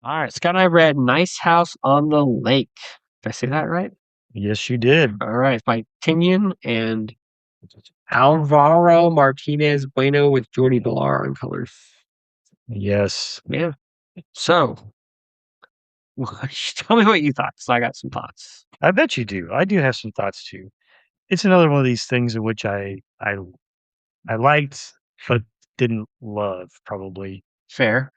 All right, Scott and I read Nice House on the Lake. Did I say that right? Yes, you did. All right, by Tynion and Álvaro Martínez Bueno with Jordi Villar on colors. Yes. Yeah. So, tell me what you thought, because I got some thoughts. I bet you do. I do have some thoughts too. It's another one of these things in which I liked but didn't love probably. Fair.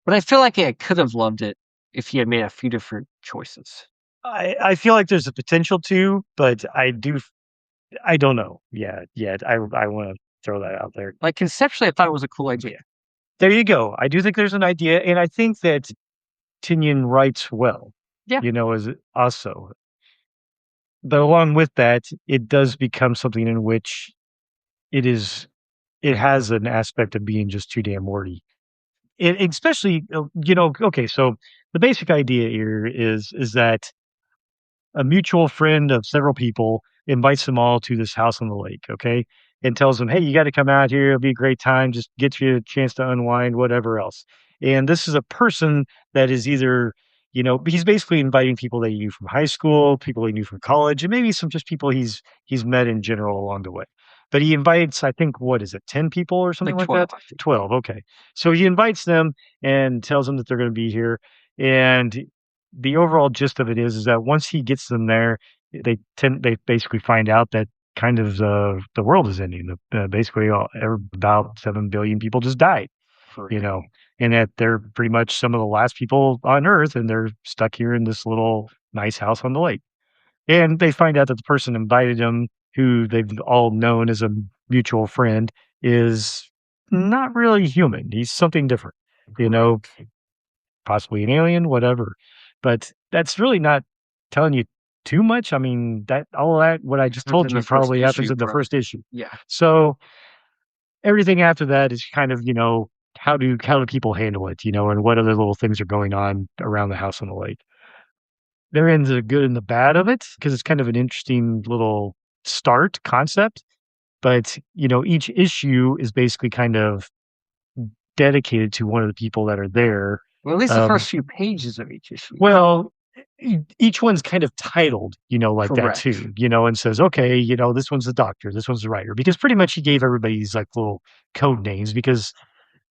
But I feel like I could have loved it if he had made a few different choices. I feel like there's a potential to, but I don't know. Yeah. I want to throw that out there. Like, conceptually, I thought it was a cool idea. There you go. I do think there's an idea, and I think that Tinian writes well, Yeah. as also. But along with that, it does become something in which it is it has an aspect of being just too damn wordy. Especially, okay, so the basic idea here is that a mutual friend of several people invites them all to this house on the lake, okay? And tells them, hey, you got to come out here. It'll be a great time. Just get you a chance to unwind, whatever else. And this is a person that is either, he's basically inviting people that he knew from high school, people he knew from college, and maybe some just people he's met in general along the way. But he invites, I think, what is it, 10 people or something Like like 12, that? I think. 12, okay. So he invites them and tells them that they're going to be here. And the overall gist of it is that once he gets them there, they basically find out that kind of the world is ending. Basically, about 7 billion people just died, For you real. know, and that they're pretty much some of the last people on Earth, and they're stuck here in this little nice house on the lake. And they find out that the person invited them, who they've all known as a mutual friend, is not really human. He's something different, you Right. know, possibly an alien, whatever. But that's really not telling you too much. I mean, that all that what I just Happens told in the you first probably happens issue, in the bro. first issue. Yeah. So everything after that is kind of, how do people handle it, and what other little things are going on around the house on the lake. There ends the good and the bad of it because it's kind of an interesting little start concept. But, each issue is basically kind of dedicated to one of the people that are there. Well, at least the Um, first few pages of each issue. Well, each one's kind of titled, like that Correct. too, and says, okay, this one's the doctor, this one's the writer, because pretty much he gave everybody these like little code names because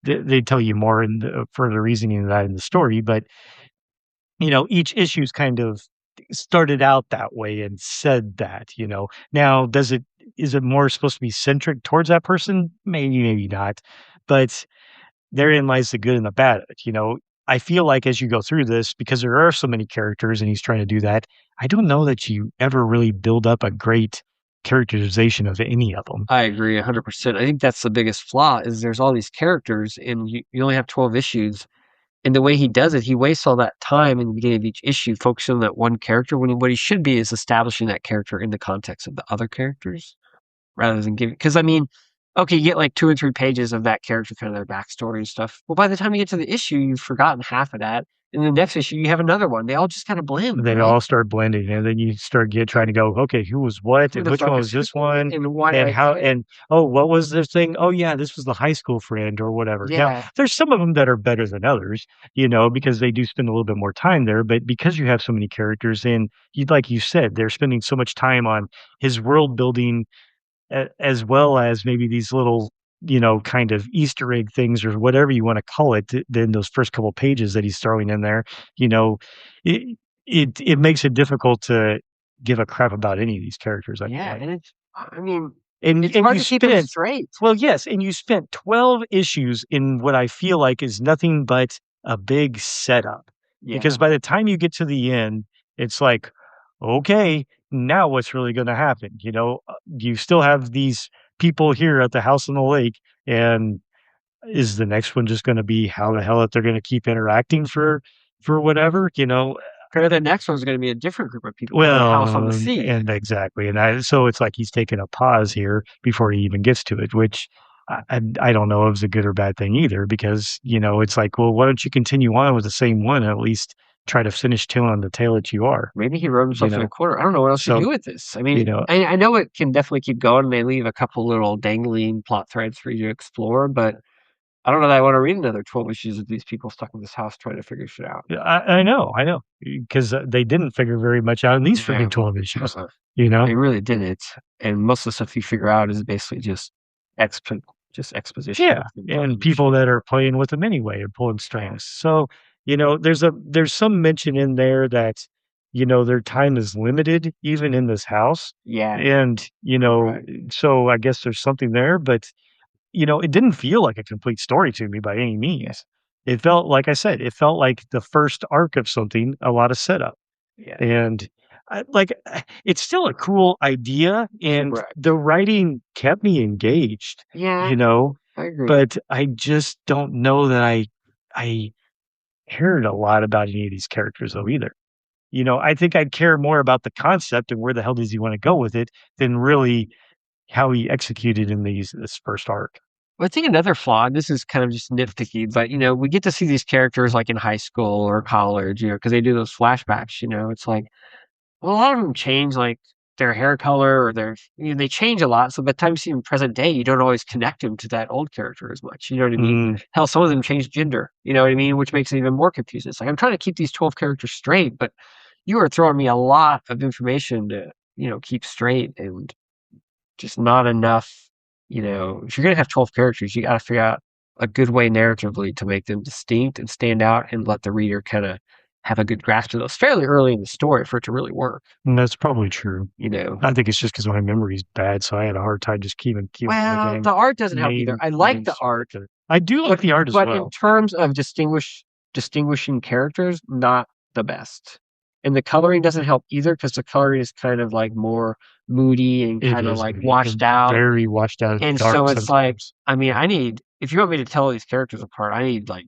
they tell you more in the further reasoning of that in the story. But, each issue's kind of started out that way and said that. Now, is it more supposed to be centric towards that person? Maybe, maybe not. But therein lies the good and the bad of it. I feel like as you go through this, because there are so many characters and he's trying to do that, I don't know that you ever really build up a great characterization of any of them. I agree 100%. I think that's the biggest flaw is there's all these characters and you only have 12 issues. And the way he does it, he wastes all that time in the beginning of each issue focusing on that one character when what he should be is establishing that character in the context of the other characters rather than giving. Because, I mean, okay, you get like 2 or 3 pages of that character, kind of their backstory and stuff. Well, by the time you get to the issue, you've forgotten half of that. In the next issue, you have another one. They all just kind of blend, They right? all start blending, and then you start trying to go, okay, who was what, Who and the which fuck one is was this who? one, And why, and like, how, and oh, what was this thing? Oh yeah, this was the high school friend or whatever. Now, yeah, there's some of them that are better than others, because they do spend a little bit more time there. But because you have so many characters, and like you said, they're spending so much time on his world building as well as maybe these little, kind of Easter egg things or whatever you want to call it, then those first couple pages that he's throwing in there, you know, it, it makes it difficult to give a crap about any of these characters, I feel yeah. like. And I mean, And it's and hard you to keep them spent straight. well, yes, and you spent 12 issues in what I feel like is nothing but a big setup. Because Yeah. by the time you get to the end, it's like, okay, now what's really going to happen? You still have these people here at the house on the lake, and is the next one just going to be how the hell that they're going to keep interacting for whatever? Or the next one's going to be a different group of people in a house on the Well, sea. and exactly, so it's like he's taking a pause here before he even gets to it, which I don't know if it's a good or bad thing either, because it's like, well, why don't you continue on with the same one and at least try to finish telling the tale that you are, Maybe he wrote you himself in a know? corner. I don't know what else to So do with this. I you mean, know, I know it can definitely keep going. And they leave a couple little dangling plot threads for you to explore, but I don't know that I want to read another 12 issues of these people stuck in this house trying to figure shit out. I know, because they didn't figure very much out in these Yeah, freaking 12 issues, uh-uh. you know? They really didn't. And most of the stuff you figure out is basically expo just exposition Yeah, of them and talking people shit. that are playing with them anyway and pulling Yeah. strings. So, there's some mention in there that, their time is limited even in this house. Yeah, And, right. so I guess there's something there, but it didn't feel like a complete story to me by any Yeah, means. It felt like I said, it felt like the first arc of something, a lot of setup. yeah. And it's still a cool idea, and Correct. the writing kept me engaged, Yeah, you know, I agree. but I just don't know that I cared a lot about any of these characters though either. I think I'd care more about the concept and where the hell does he want to go with it than really how he executed in this first arc. Well, I think another flaw, and this is kind of just nitpicky, but we get to see these characters like in high school or college, because they do those flashbacks. It's like, well, a lot of them change like their hair color or they change a lot. So by the time you see them present day, you don't always connect them to that old character as much. You know what I mean? Mm, Hell, some of them change gender. You know what I mean? Which makes it even more confusing. It's like I'm trying to keep these 12 characters straight, but you are throwing me a lot of information to keep straight and just not enough. If you're gonna have 12 characters, you got to figure out a good way narratively to make them distinct and stand out, and let the reader kind of have a good grasp of those fairly early in the story for it to really work. and that's probably true. You know, I think it's just because my memory's bad, so I had a hard time just keeping the well, dang the art doesn't help either. name I like the names right art, there. I do like but the art as in well. terms of distinguishing characters, not the best. And the coloring doesn't help either because the coloring is kind of like more moody and It kind of is like washed out. very washed out, And so dark it's like, sometimes. I mean, if you want me to tell these characters apart, I need like,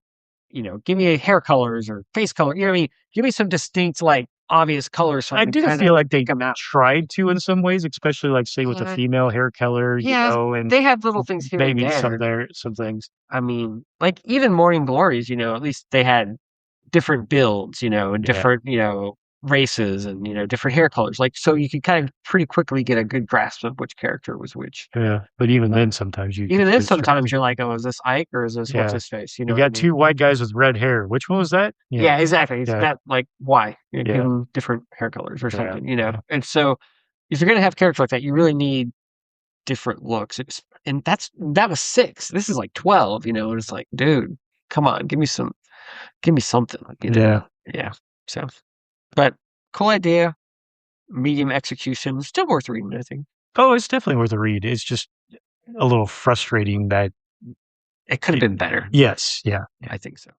give me hair colors or face color. You know what I mean? Give me some distinct, like obvious colors so I I can do kind of feel like pick they them out. tried to in some ways, especially like say with the Uh, female hair color, yeah, and they have little things here and maybe there. some things. I mean, like even Morning Glories, at least they had different builds, and Yeah, different, races and, different hair colors. Like, so you could kind of pretty quickly get a good grasp of which character was which. yeah. But even then, sometimes you Even get then, sometimes distracted. you're like, oh, is this Ike or is this what's Yeah, his face? You you know what I got mean? two white guys with red hair. Which one was that? Yeah, Yeah, exactly. It's yeah, that like why? Give yeah, them different hair colors or yeah, something. yeah. And so if you're gonna have characters like that, you really need different looks. And that was 6. This is like 12. And it's like, dude, come on, give me something. Yeah. Yeah. So, but cool idea, medium execution, still worth reading. I think Oh, it's definitely worth a read. It's just a little frustrating that it could have it. been better. Yes, yeah. I think so.